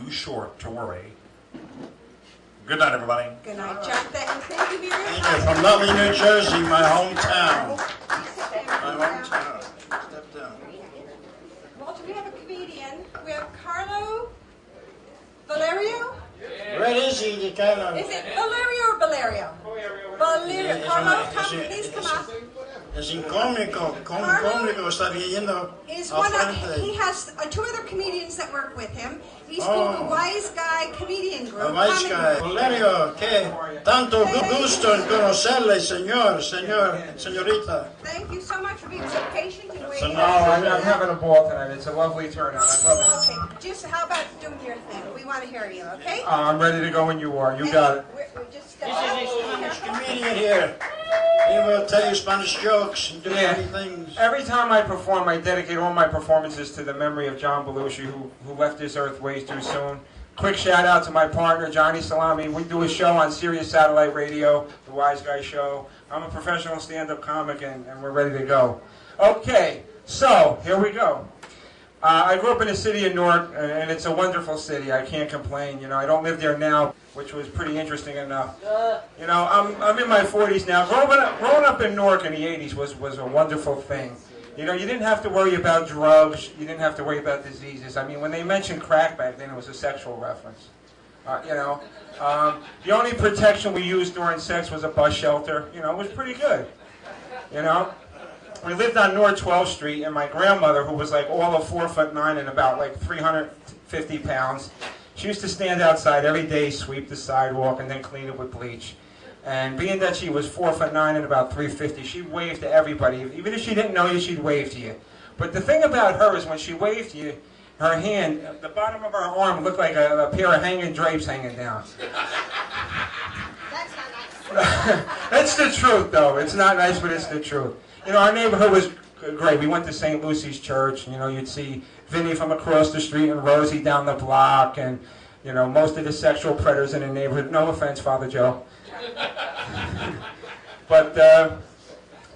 too short to worry. Good night, everybody. Good night, Chuck. Thank you very much. Thank you. From lovely New Jersey, my hometown. My Walter, hometown. Step down. we have a comedian. We have Carlo Valerio. Where is he, the Carlo? Is it Valerio or Valerio? Valerio. Carlo, please come up. Es incómico, cómico estar yendo Is al one of, frente. he has two other comedians that work with him. He's called the Wise Guy Comedian Group. A Wise Guy. Valerio, que tanto gusto en conocerle, señorita. Thank you so much for being so patient and waiting. I'm having a ball tonight. It's a lovely turnout. I love it. Okay, just how about doing your thing? We want to hear you, okay? I'm ready to go when you are. You got it. We're just This is a Spanish comedian here. He will tell you Spanish jokes and do many things. Every time I perform, I dedicate all my performances to the memory of John Belushi, who left this earth way too soon. Quick shout out to my partner, Johnny Salami. We do a show on Sirius Satellite Radio, The Wise Guy Show. I'm a professional stand-up comic, and we're ready to go. Okay, so here we go. I grew up in the city of Newark, and it's a wonderful city. I can't complain. You know, I don't live there now, which was pretty interesting enough. You know, I'm in my 40s now. Growing up in Newark in the 80s was a wonderful thing. You know, you didn't have to worry about drugs. You didn't have to worry about diseases. I mean, when they mentioned crack back then, it was a sexual reference. You know, the only protection we used during sex was a bus shelter. You know, it was pretty good. You know. We lived on North 12th Street, and my grandmother, who was like all of 4'9" and about like 350 pounds, she used to stand outside every day, sweep the sidewalk, and then clean it with bleach. And being that she was 4'9" and about 350, she waved to everybody. Even if she didn't know you, she'd wave to you. But the thing about her is when she waved to you, her hand, the bottom of her arm looked like a pair of hanging drapes hanging down. That's not nice. That's the truth, though. It's not nice, but it's the truth. You know, our neighborhood was great. We went to St. Lucy's Church. You know, you'd see Vinny from across the street and Rosie down the block, and, you know, most of the sexual predators in the neighborhood. No offense, Father Joe. But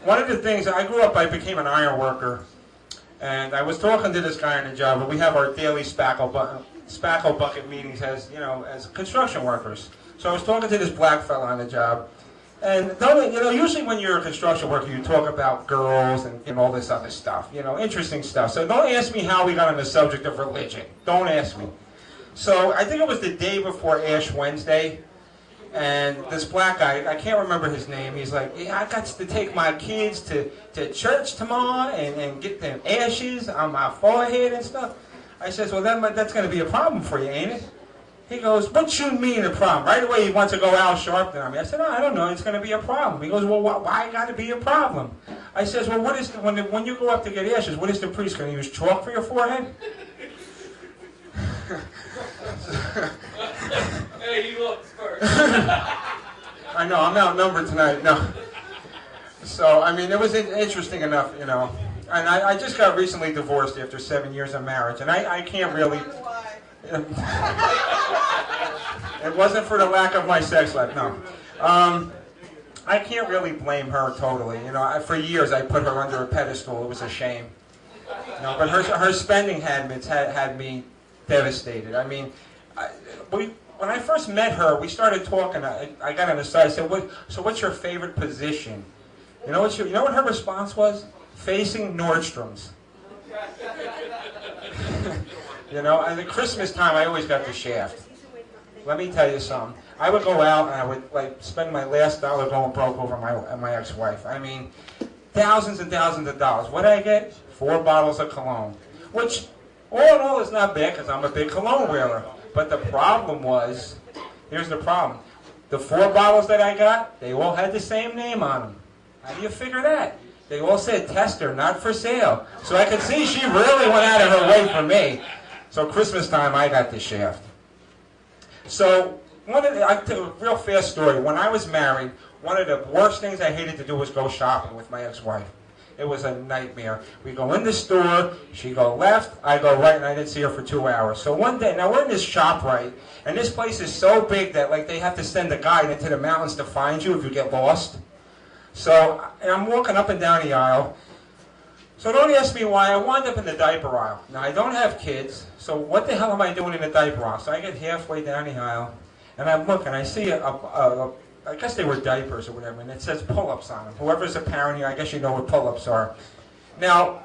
one of the things, I grew up, I became an iron worker, and I was talking to this guy on the job, and we have our daily spackle bucket meetings as, you know, as construction workers. So I was talking to this black fella on the job. And don't, you know, usually when you're a construction worker, you talk about girls and all this other stuff, you know, interesting stuff. So don't ask me how we got on the subject of religion. Don't ask me. So I think it was the day before Ash Wednesday, and this black guy, I can't remember his name, he's like, yeah, I got to take my kids to church tomorrow and get them ashes on my forehead and stuff. I says, well, that's going to be a problem for you, ain't it? He goes, what you mean a problem? Right away he wants to go Al Sharpton on me. I said, no, I don't know, it's going to be a problem. He goes, well, why got to be a problem? I says, well, what is when you go up to get ashes, what is the priest going to use, chalk for your forehead? Hey, he looks first. I know, I'm outnumbered tonight, no. So, I mean, it was interesting enough, you know. And I just got recently divorced after 7 years of marriage, and I can't really... It wasn't for the lack of my sex life, no. I can't really blame her totally. You know, for years I put her under a pedestal. It was a shame. You know, but her spending habits had me devastated. I mean, when I first met her, we started talking. I got on the side. I said, "So what's your favorite position?" You know what her response was? Facing Nordstrom's. You know, and at Christmas time, I always got the shaft. Let me tell you something. I would go out and I would like spend my last dollar going broke over my ex-wife. I mean, thousands and thousands of dollars. What did I get? 4 bottles of cologne, which all in all is not bad because I'm a big cologne wearer. But the problem was, here's the problem. The 4 bottles that I got, they all had the same name on them. How do you figure that? They all said tester, not for sale. So I could see she really went out of her way for me. So Christmas time, I got the shaft. So I'll tell you a real fast story. When I was married, one of the worst things I hated to do was go shopping with my ex-wife. It was a nightmare. We go in the store, she go left, I go right, and I didn't see her for 2 hours. So one day, now we're in this ShopRite, and this place is so big that like they have to send a guide into the mountains to find you if you get lost. So I'm walking up and down the aisle. So don't ask me why I wound up in the diaper aisle. Now, I don't have kids, so what the hell am I doing in the diaper aisle? So I get halfway down the aisle, and I'm looking. I see I guess they were diapers or whatever, and it says pull-ups on them. Whoever's a parent here, I guess you know what pull-ups are. Now,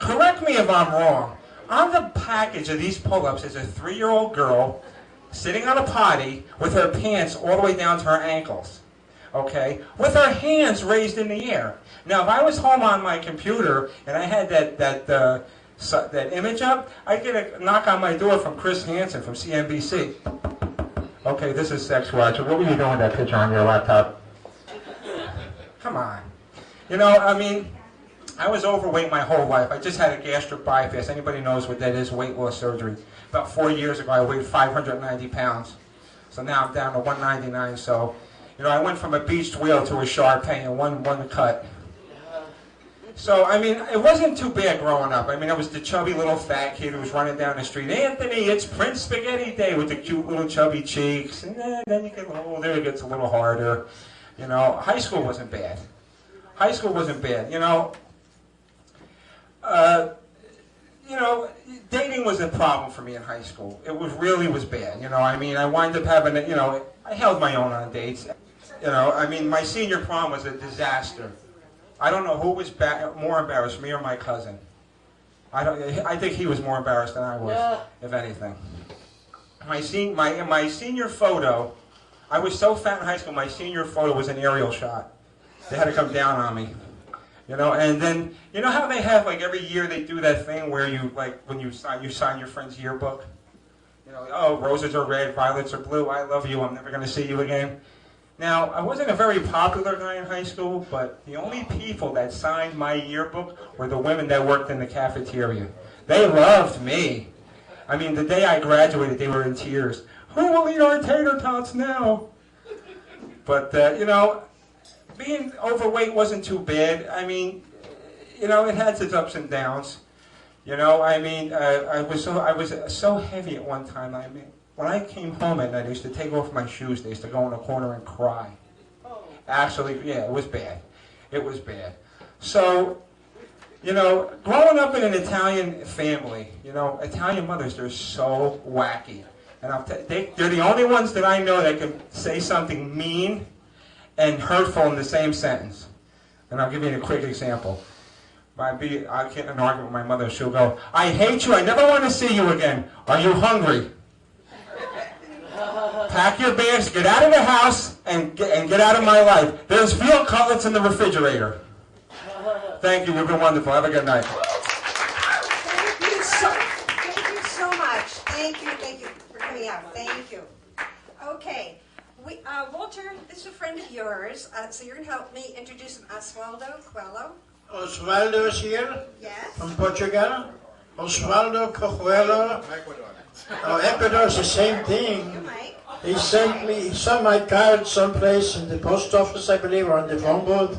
correct me if I'm wrong. On the package of these pull-ups is a 3-year-old girl sitting on a potty with her pants all the way down to her ankles, okay, with her hands raised in the air. Now, if I was home on my computer and I had that image up, I'd get a knock on my door from Chris Hansen from CNBC. Okay, this is Sex Watcher. What were you doing with that picture on your laptop? Come on. You know, I mean, I was overweight my whole life. I just had a gastric bypass. Anybody knows what that is, weight loss surgery. About 4 years ago, I weighed 590 pounds. So now I'm down to 199. So, you know, I went from a beached whale to a Shar Pei in one cut. So, I mean, it wasn't too bad growing up. I mean, I was the chubby little fat kid who was running down the street. Anthony, it's Prince Spaghetti Day with the cute little chubby cheeks. And then you get older, it gets a little harder. You know, high school wasn't bad. High school wasn't bad. You know, dating was a problem for me in high school. It really was bad. You know, I mean, I wound up having, you know, I held my own on dates. You know, I mean, my senior prom was a disaster. I don't know who was more embarrassed, me or my cousin. I think he was more embarrassed than I was, if anything. My senior photo, I was so fat in high school, my senior photo was an aerial shot. They had to come down on me. You know, and then, you know how they have, like, every year they do that thing where you, like, when you sign your friend's yearbook? You know, oh, roses are red, violets are blue, I love you, I'm never going to see you again. Now, I wasn't a very popular guy in high school, but the only people that signed my yearbook were the women that worked in the cafeteria. They loved me. I mean, the day I graduated, they were in tears. Who will eat our tater tots now? But, you know, being overweight wasn't too bad. I mean, you know, it had its ups and downs. You know, I mean, I was so heavy at one time. I mean, when I came home at night, I used to take off my shoes. I used to go in a corner and cry. Actually, yeah, it was bad. It was bad. So, you know, growing up in an Italian family, you know, Italian mothers, they're so wacky. And they're the only ones that I know that can say something mean and hurtful in the same sentence. And I'll give you a quick example. I get in an argument with my mother, she'll go, I hate you, I never want to see you again. Are you hungry? Pack your bags, get out of the house, and get out of my life. There's veal cutlets in the refrigerator. Thank you, you've been wonderful. Have a good night. Thank you so much. Thank you for coming out. Thank you. Okay. Walter, this is a friend of yours, so you're going to help me introduce him, Oswaldo Coelho. Oswaldo is here. Yes. From Portugal. Oswaldo Coelho. Oh, Ecuador is the same thing. You, Mike. He sent my card someplace in the post office, I believe, or in the phone booth.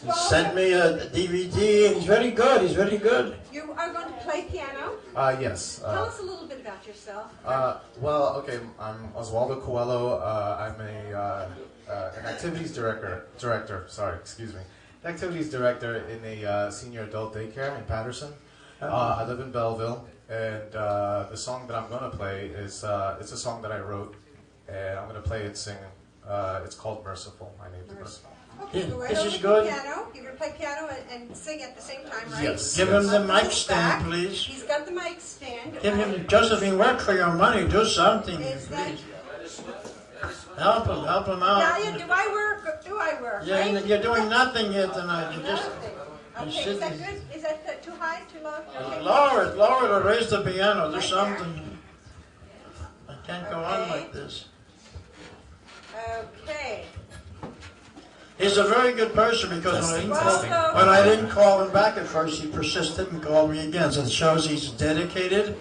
He sent me a DVD, and he's very good. He's very good. You are going to play piano. Yes. Tell us a little bit about yourself. Well, okay, I'm Oswaldo Coelho. I'm an activities director. An activities director in a senior adult daycare in Patterson. I live in Belleville, and the song that I'm going to play is it's a song that I wrote, and I'm going to play it singing. It's called Merciful. I named it Merciful. Okay, Yeah, go right this over is to good. piano. You're going to play piano and sing at the same time, right? Yes. Give him the Up mic his stand, back. please. He's got the mic stand. Give him, Josephine, work for your money. Do something, Is that, please. Help him out. Dahlia, do I work? Do I work? Yeah, right? you're doing nothing here tonight. You just Okay, is should that be- good? Is that too high, too low? Okay. lower it or raise the piano. Do Right something. I can't go on Okay. like this. Okay. He's a very good person because Well, when I didn't call him back at first, he persisted and called me again. So it shows he's dedicated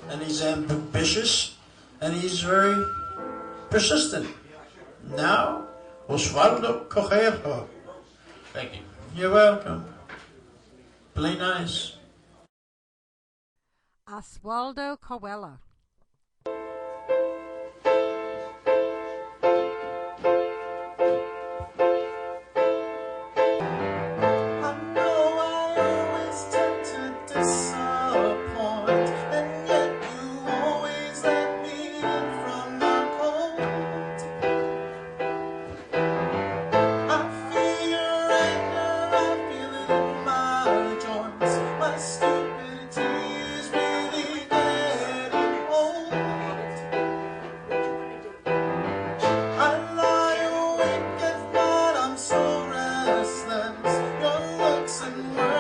and he's ambitious and he's very persistent. Now, Oswaldo Coelho. Thank you. You're welcome. Play nice. Oswaldo Coelho. I know I Bye.